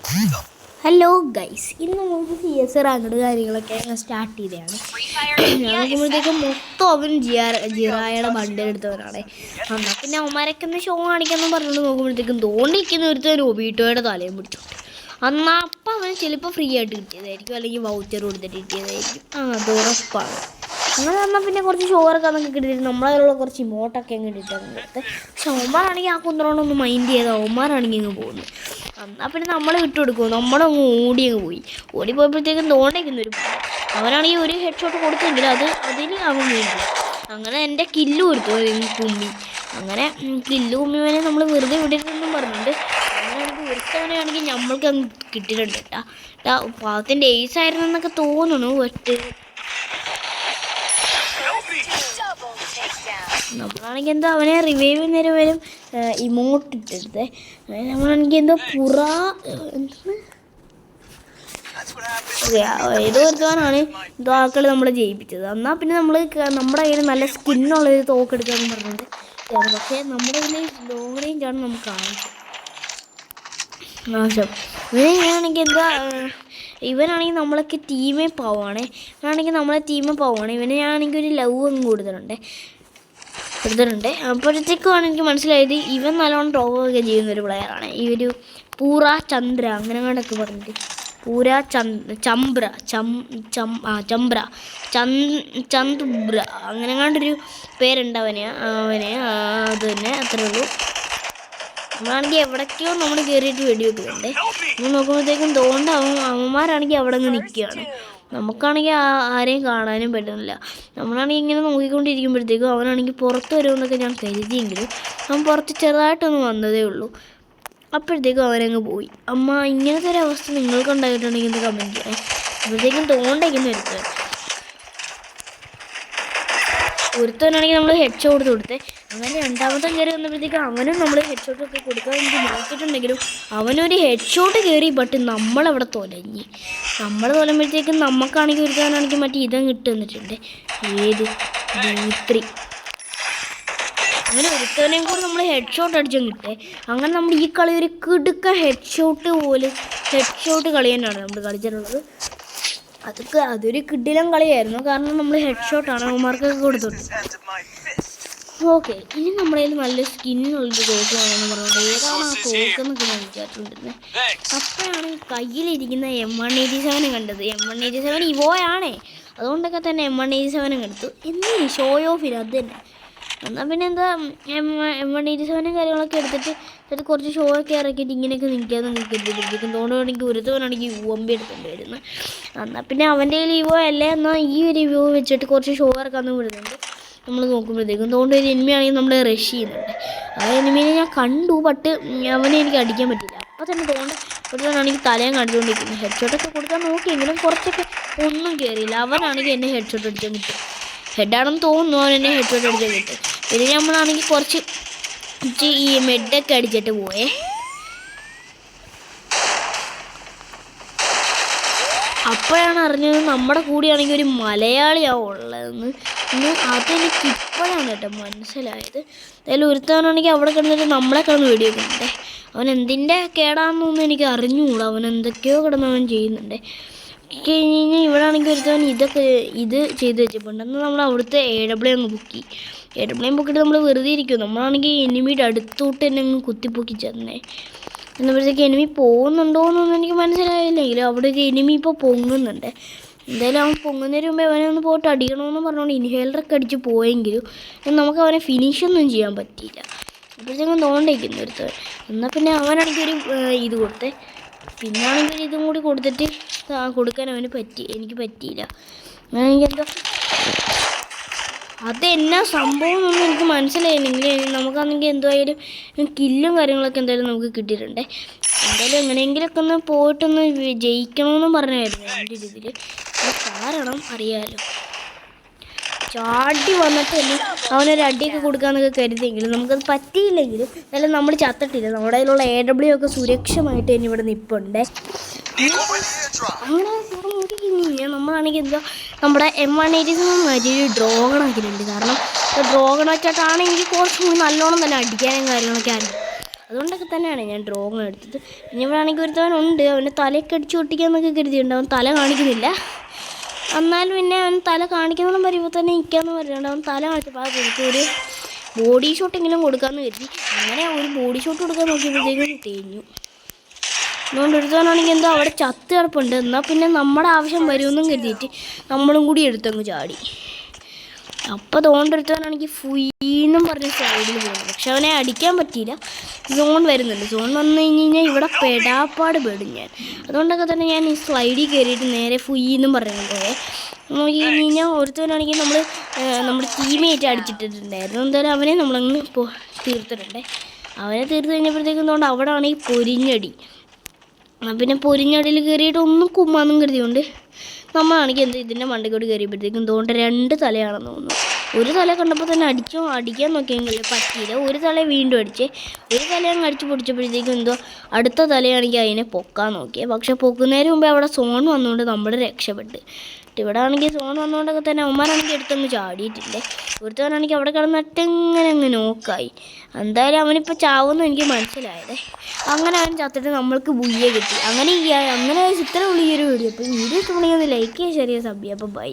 Hello guys, ഇന്ന് നമുക്ക് CS ranked കാര്യങ്ങളൊക്കെ സ്റ്റാർട്ട് ചെയ്തതാണ്. നോക്കുമ്പോഴത്തേക്കും മൊത്തം അവൻ ജിറായുടെ ബണ്ടിലെടുത്തവനാണ്. എന്നാൽ പിന്നെ അവന്മാരൊക്കെ ഒന്ന് ഷോ കാണിക്കാമെന്ന് പറഞ്ഞുകൊണ്ട് നോക്കുമ്പോഴത്തേക്കും തോണ്ടിരിക്കുന്ന ഒരുത്തൻ ഒബീറ്റോയുടെ തലയും പിടിച്ചു. എന്നാൽ അപ്പം അവന് ചിലപ്പോൾ ഫ്രീ ആയിട്ട് കിട്ടിയതായിരിക്കും, അല്ലെങ്കിൽ വൗച്ചർ കൊടുത്തിട്ട് കിട്ടിയതായിരിക്കും. അത് ഉറപ്പാണ്. അങ്ങനെ പറഞ്ഞാൽ പിന്നെ കുറച്ച് ഷോറൊക്കെ നമുക്ക് കിട്ടിയിട്ട് നമ്മളതിലുള്ള കുറച്ച് ഇമോട്ടൊക്കെ അങ്ങ് കിട്ടാൻ കൊടുത്ത്. പക്ഷെ അവന്മാരാണെങ്കിൽ ആ കുന്തറോണ്ടൊന്നും മൈൻഡ് ചെയ്ത് അവന്മാരാണെങ്കിൽ അങ്ങ് പോകുന്നു. എന്നാൽ പിന്നെ നമ്മൾ വിട്ടു കൊടുക്കും. നമ്മളങ്ങ് ഓടിയങ്ങ് ഓടിപ്പോയപ്പോഴത്തേക്കും തോണ്ടേക്കുന്നൊരു അവനാണെങ്കിൽ ഒരു ഹെഡ് ഷോട്ട് കൊടുത്തെങ്കിലും അതിന് അവൻ വീണ്ടു. അങ്ങനെ എൻ്റെ കില്ല് കൊടുത്തു കുമ്മി. അങ്ങനെ കില്ല് കുമ്മിവനെ നമ്മൾ വെറുതെ വിടരുതെന്നും പറഞ്ഞിട്ടുണ്ട്. അങ്ങനെയാണെങ്കിൽ ഒരുത്തവനെയാണെങ്കിൽ നമ്മൾക്ക് അങ്ങ് കിട്ടിയിട്ടുണ്ട് കേട്ടാ. പാവത്തിൻ്റെ ഏസ് ആയിരുന്നെന്നൊക്കെ തോന്നുന്നു. നമ്മളാണെങ്കിൽ എന്താ അവനെ റിവൈവ് നേരം വരും ഇമോട്ട് ഇട്ടെടുത്തേ. നമ്മളാണെങ്കിൽ എന്താ ഏതോ ഒരുത്തവനാണ് എന്തോ ആൾക്കാർ നമ്മളെ ജയിപ്പിച്ചത്. എന്നാൽ പിന്നെ നമ്മുടെ കയ്യിൽ നല്ല സ്കിന്നുള്ളൊരു തോക്കെടുക്കാമെന്ന് പറഞ്ഞിട്ട്. പക്ഷേ നമ്മുടെ കയ്യിൽ ലോങ് റേഞ്ചാണ് നമുക്ക് ആവശ്യം. ഇവനാണെങ്കിൽ എന്താ ഇവനാണെങ്കിൽ നമ്മളൊക്കെ ടീമേ പാവാണ്. ഇവനാണെങ്കിൽ നമ്മളെ ടീമേ പാവാണ്. ഞാനാണെങ്കിൽ ഒരു ലവ് അങ്ങ് കൊടുത്തിട്ടുണ്ട്. അപ്പോഴത്തേക്കുമാണ് എനിക്ക് മനസ്സിലായത് ഇവൻ നല്ലോണം ടോപ്പൊക്കെ ചെയ്യുന്നൊരു പ്ലെയറാണ്. ഈ ഒരു പൂറ ചന്ദ്ര അങ്ങനെ കണ്ടൊക്കെ പറഞ്ഞിട്ട് ചന്ദ്ര അങ്ങനെ കണ്ടൊരു പേരുണ്ട് അവന്. അത് തന്നെ, അത്രേ ഉള്ളൂ. നമ്മളാണെങ്കിൽ എവിടേക്കോ നമ്മൾ കയറിയിട്ട് വെടിവെക്കുന്നുണ്ട്. നമ്മൾ നോക്കുമ്പോഴത്തേക്കും അവന്മാരാണെങ്കിൽ അവിടെ അങ്ങ് നിൽക്കുകയാണ്. നമുക്കാണെങ്കിൽ ആരെയും കാണാനും പറ്റുന്നില്ല. നമ്മളാണെങ്കിൽ ഇങ്ങനെ നോക്കിക്കൊണ്ടിരിക്കുമ്പോഴത്തേക്കും അവനാണെങ്കിൽ പുറത്ത് വരുമെന്നൊക്കെ ഞാൻ കരുതിയെങ്കിലും അവൻ പുറത്ത് ചെറുതായിട്ടൊന്ന് വന്നതേ ഉള്ളൂ. അപ്പോഴത്തേക്കും അവനങ്ങ് പോയി. അമ്മ, ഇങ്ങനത്തെ ഒരു അവസ്ഥ നിങ്ങൾക്ക് ഉണ്ടായിട്ടുണ്ടെങ്കിൽ ഇത് കമൻറ്റ് ചെയ്യാം. അപ്പോഴത്തേക്കും തോണ്ടേക്കുന്ന ഒരുത്തവനാണെങ്കിൽ നമ്മൾ ഹെഡ് ഷോട്ട് കൊടുത്തേ. അങ്ങനെ രണ്ടാമത്തെ കയറി വന്നപ്പോഴത്തേക്കും അവനും നമ്മൾ ഹെഡ് ഷോട്ടൊക്കെ കൊടുക്കാൻ വേണ്ടി നോക്കിയിട്ടുണ്ടെങ്കിലും അവനൊരു ഹെഡ് ഷോട്ട് കയറി. ബട്ട് നമ്മളവിടെ തൊലയുമ്പോഴത്തേക്കും നമുക്കാണെങ്കിൽ ഒരുത്തവനാണെങ്കിൽ മറ്റേ ഇതങ്ങ് ഇട്ട് തന്നിട്ടുണ്ട്. ഏത് D3 അങ്ങനെ ഒരുത്തവനെയും കൂടെ നമ്മൾ ഹെഡ് ഷോട്ട് അടിച്ചങ്ങ് കിട്ടേ. അങ്ങനെ നമ്മൾ ഈ കളി ഒരു കിടുക്ക ഹെഡ് ഷോട്ട് കളി തന്നെയാണ് നമ്മൾ കളിച്ചിട്ടുള്ളത്. അതൊരു കിടിലം കളിയായിരുന്നു. കാരണം നമ്മൾ ഹെഡ് ഷോട്ടാണ് അവന്മാർക്കൊക്കെ കൊടുത്തോട്ട്. ഓക്കെ, ഇനി നമ്മുടെ കയ്യിൽ നല്ല സ്കിന്നുള്ളൊരു തോക്ക് വേണമെന്ന് പറഞ്ഞത് ഏതാണ് ആ തോക്കെന്നൊക്കെ ഞാൻ വിചാരിച്ചുകൊണ്ടിരുന്നത്. അപ്പോഴാണ് കയ്യിലിരിക്കുന്ന M187 കണ്ടത്. M187 ഇവോയാണേ, അതുകൊണ്ടൊക്കെ തന്നെ M187 എടുത്തു. എന്നീ ഷോ ഓഫിന് അത് തന്നെ. എന്നാൽ പിന്നെ എന്താ M187 കാര്യങ്ങളൊക്കെ എടുത്തിട്ട് അത് കുറച്ച് ഷോ ഒക്കെ ഇറക്കിയിട്ട് ഇങ്ങനെയൊക്കെ നിൽക്കാമെന്ന് തോന്നുകയാണെങ്കിൽ ഒരുത്തവനാണെങ്കിൽ UMP എടുക്കേണ്ടി വരുന്നത്. എന്നാൽ പിന്നെ അവൻ്റെ കയ്യിൽ ഇവോ അല്ലേ, എന്നാൽ ഈ ഒരു ഇവോ വെച്ചിട്ട് കുറച്ച് ഷോ ഇറക്കാമെന്ന് വിടുന്നുണ്ട്. നമ്മൾ നോക്കുമ്പോഴത്തേക്കും തോന്നുന്ന ഒരു എനിമിയാണെങ്കിൽ നമ്മൾ റഷ് ചെയ്യുന്നുണ്ട്. ആ എനിമീനെ ഞാൻ കണ്ടു, ബട്ട് അവനെ എനിക്ക് അടിക്കാൻ പറ്റില്ല. അപ്പോൾ തന്നെ ഒരുത്തവനാണെങ്കിൽ തലയും കണ്ടുകൊണ്ടിരിക്കുന്നു. ഹെഡ് ഷോട്ടൊക്കെ കൊടുക്കാൻ നോക്കിയെങ്കിലും കുറച്ചൊക്കെ ഒന്നും കയറിയില്ല. അവനാണെങ്കിൽ എന്നെ ഹെഡ് ഷോട്ട് അടിച്ചാൽ കിട്ടും. ഹെഡാണെന്ന് തോന്നുന്നു അവൻ എന്നെ ഹെഡ് ഷോട്ട് അടിച്ചാൽ കിട്ടും. പിന്നെ നമ്മളാണെങ്കിൽ കുറച്ച് ഈ മെഡൊക്കെ അടിച്ചിട്ട് പോയേ. അപ്പോഴാണ് അറിഞ്ഞത് നമ്മുടെ കൂടെയാണെങ്കിൽ ഒരു മലയാളിയാണ് ഉള്ളതെന്ന്. അതെനിക്ക് ഇപ്പോഴാണ് കേട്ടോ മനസ്സിലായത്. എന്തായാലും ഒരുത്തവനാണെങ്കിൽ അവിടെ കിടന്നിട്ട് നമ്മളെ കിടന്ന് വെടിവെക്കുന്നുണ്ട്. അവൻ എന്തിൻ്റെ കേടാണെന്നൊന്നും എനിക്ക് അറിഞ്ഞുകൂടാ. അവൻ എന്തൊക്കെയോ കിടന്ന് അവൻ ചെയ്യുന്നുണ്ട്. കഴിഞ്ഞ് ഇവിടെ ആണെങ്കിൽ ഒരുത്തവൻ ഇത് ചെയ്ത് വെച്ചിട്ടുണ്ട്. എന്നാൽ നമ്മൾ അവിടുത്തെ AW അങ്ങ് പൊക്കി. AW പൊക്കിയിട്ട് നമ്മൾ വെറുതെ ഇരിക്കും. നമ്മളാണെങ്കിൽ എനിമിയുടെ അടുത്തോട്ട് തന്നെ അങ്ങ് കുത്തിപ്പൊക്കി ചെന്നേ. എന്നപ്പോഴത്തേക്ക് എനിമി പോകുന്നുണ്ടോയെന്നൊന്നും എനിക്ക് മനസ്സിലായില്ലെങ്കിലും അവിടെ ഒരു എനിമി ഇപ്പോൾ പൊങ്ങുന്നുണ്ട്. എന്തായാലും അവൻ പൊങ്ങുന്നതിന് മുമ്പേ അവനെ ഒന്ന് പോയിട്ട് അടിക്കണമെന്ന് പറഞ്ഞുകൊണ്ട് ഇൻഹേലറൊക്കെ അടിച്ച് പോയെങ്കിലും നമുക്ക് അവനെ ഫിനിഷൊന്നും ചെയ്യാൻ പറ്റിയില്ല. അപ്പോഴത്തേക്കും തോണ്ടേക്കുന്നു ഒരുത്തവൻ. എന്നാൽ പിന്നെ അവനാണെങ്കിൽ ഒരു ഇത് കൊടുത്തേ. പിന്നാണെങ്കിൽ ഇതും കൂടി കൊടുത്തിട്ട് കൊടുക്കാൻ എനിക്ക് പറ്റിയില്ല. അങ്ങനെയെങ്കിൽ എന്താ അതെന്നാ സംഭവം എന്നൊന്നും എനിക്ക് മനസ്സിലായില്ലെങ്കിൽ നമുക്കാണെങ്കിൽ എന്തായാലും കില്ലും കാര്യങ്ങളൊക്കെ എന്തായാലും നമുക്ക് കിട്ടിയിട്ടുണ്ട്. എന്തായാലും എങ്ങനെയെങ്കിലുമൊക്കെ ഒന്ന് പോയിട്ടൊന്ന് ജയിക്കണമെന്നും പറഞ്ഞായിരുന്നു എൻ്റെ രീതിയിൽ. കാരണം അറിയാമല്ലോ, ചാടി വന്നിട്ട് തന്നെ അവനൊരു അടിയൊക്കെ കൊടുക്കാമെന്നൊക്കെ കരുതിയെങ്കിലും നമുക്കത് പറ്റിയില്ലെങ്കിലും എന്തായാലും നമ്മൾ ചത്തിട്ടില്ല. നമ്മുടെ കയ്യിലുള്ള AW ഒക്കെ സുരക്ഷമായിട്ട് തന്നെ ഇവിടെ നിൽപ്പുണ്ട്. അങ്ങനെ നമ്മളാണെങ്കിൽ എന്താ നമ്മുടെ M187 മാറ്റിയൊരു ഡ്രോഗൺ ആക്കിയിട്ടുണ്ട്. കാരണം ഡ്രോഗൺ വെച്ചിട്ടാണ് എനിക്ക് കുറച്ചും കൂടി നല്ലോണം തന്നെ അടിക്കാനും കാര്യങ്ങളൊക്കെ അറിയാം. അതുകൊണ്ടൊക്കെ തന്നെയാണ് ഞാൻ ഡ്രോൺ എടുത്തത്. പിന്നെ ഇവിടെ ആണെങ്കിൽ ഒരുത്തവനുണ്ട്, അവൻ്റെ തലയൊക്കെ അടിച്ചു പൊട്ടിക്കാന്നൊക്കെ കരുതിയിട്ടുണ്ട്. അവൻ തല കാണിക്കുന്നില്ല. എന്നാലും പിന്നെ അവൻ തല കാണിക്കുന്നതെന്ന് പറയുമ്പോൾ തന്നെ നിൽക്കാമെന്ന് പറയുന്നുണ്ട്. അവൻ തല കാണിച്ചപ്പോൾ അത് എനിക്കൊരു ബോഡി ഷോട്ടെങ്കിലും കൊടുക്കാമെന്ന് കരുതി. അങ്ങനെ ഒരു ബോഡി ഷോട്ട് കൊടുക്കാൻ നോക്കിയപ്പോഴത്തേക്കും തേഞ്ഞു. അതുകൊണ്ട് ഒരുത്തവനാണെങ്കിൽ എന്തോ അവിടെ ചത്ത് കിടപ്പുണ്ട്. എന്നാൽ പിന്നെ നമ്മുടെ ആവശ്യം വരുമെന്നും കരുതിയിട്ട് നമ്മളും കൂടി എടുത്തങ്ങ് ചാടി. അപ്പോൾ തോണ്ടെടുത്തവനാണെങ്കിൽ ഫുയ്യെന്നും പറഞ്ഞ് സൈഡിൽ പോകുന്നു. പക്ഷെ അവനെ അടിക്കാൻ പറ്റിയില്ല. സോൺ വരുന്നുണ്ട്. സോൺ വന്നു കഴിഞ്ഞ് കഴിഞ്ഞാൽ ഇവിടെ പെടാപ്പാട് പെടും ഞാൻ. അതുകൊണ്ടൊക്കെ തന്നെ ഞാൻ ഈ സ്ലൈഡിൽ കയറിയിട്ട് നേരെ ഫുയ്യെന്നും പറഞ്ഞു പോയെ. നോക്കി കഴിഞ്ഞ് കഴിഞ്ഞാൽ ഒരുത്തവനാണെങ്കിൽ നമ്മുടെ ടീമേറ്റ് അടിച്ചിട്ടിട്ടുണ്ടായിരുന്നു. എന്തായാലും അവനെ നമ്മളങ്ങ് തീർത്തിട്ടുണ്ടേ. അവനെ തീർത്ത് കഴിഞ്ഞപ്പോഴത്തേക്കും തോണ്ട് അവിടെ ആണെങ്കിൽ പൊരിഞ്ഞടി. പിന്നെ പൊരിഞ്ഞടിയിൽ കയറിയിട്ട് ഒന്നും കുമ്മാന്നും കരുതിയുണ്ട് നമ്മളാണെങ്കിൽ ഇതിൻ്റെ മണ്ടയ്ക്കോട് കയറിയപ്പോഴത്തേക്കും തോണ്ട 2 തലയാണെന്ന് തോന്നുന്നു. ഒരു തല കണ്ടപ്പോൾ തന്നെ അടിക്കാൻ നോക്കിയെങ്കിൽ പറ്റിയില്ല. ഒരു തല വീണ്ടും അടിച്ചേ. ഒരു തല അങ്ങ് അടിച്ച് പൊടിച്ചപ്പോഴത്തേക്കും എന്തോ അടുത്ത തലയാണെങ്കിൽ അതിനെ പൊക്കാൻ നോക്കിയത്. പക്ഷെ പൊക്കുന്നതിന് മുമ്പേ അവിടെ സോൺ വന്നുകൊണ്ട് നമ്മൾ രക്ഷപ്പെട്ട്. ഇവിടെ ആണെങ്കിൽ സോൺ വന്നുകൊണ്ടൊക്കെ തന്നെ അവന്മാരാണെങ്കിൽ എടുത്തങ്ങ് ചാടിയിട്ടില്ലേ. ഒരുത്തവനാണെങ്കിൽ അവിടെ കിടന്നിട്ടിങ്ങനെ അങ്ങ് നോക്കായി. എന്തായാലും അവനിപ്പോൾ ചാവുമെന്ന് എനിക്ക് മനസ്സിലായതേ. അങ്ങനെ അവൻ ചത്തിട്ട് നമ്മൾക്ക് ബുയ്യെ കിട്ടി. അങ്ങനെ ഇത്രയുള്ള ഈ ഒരു വീഡിയോ. അപ്പോൾ വീഡിയോ ഇഷ്ടപ്പെടുമെങ്കിൽ ലൈക്ക് ചെയ്യുക, ഷെയർ ചെയ്യുക, സബ് ചെയ്യുക. അപ്പോൾ ബൈ.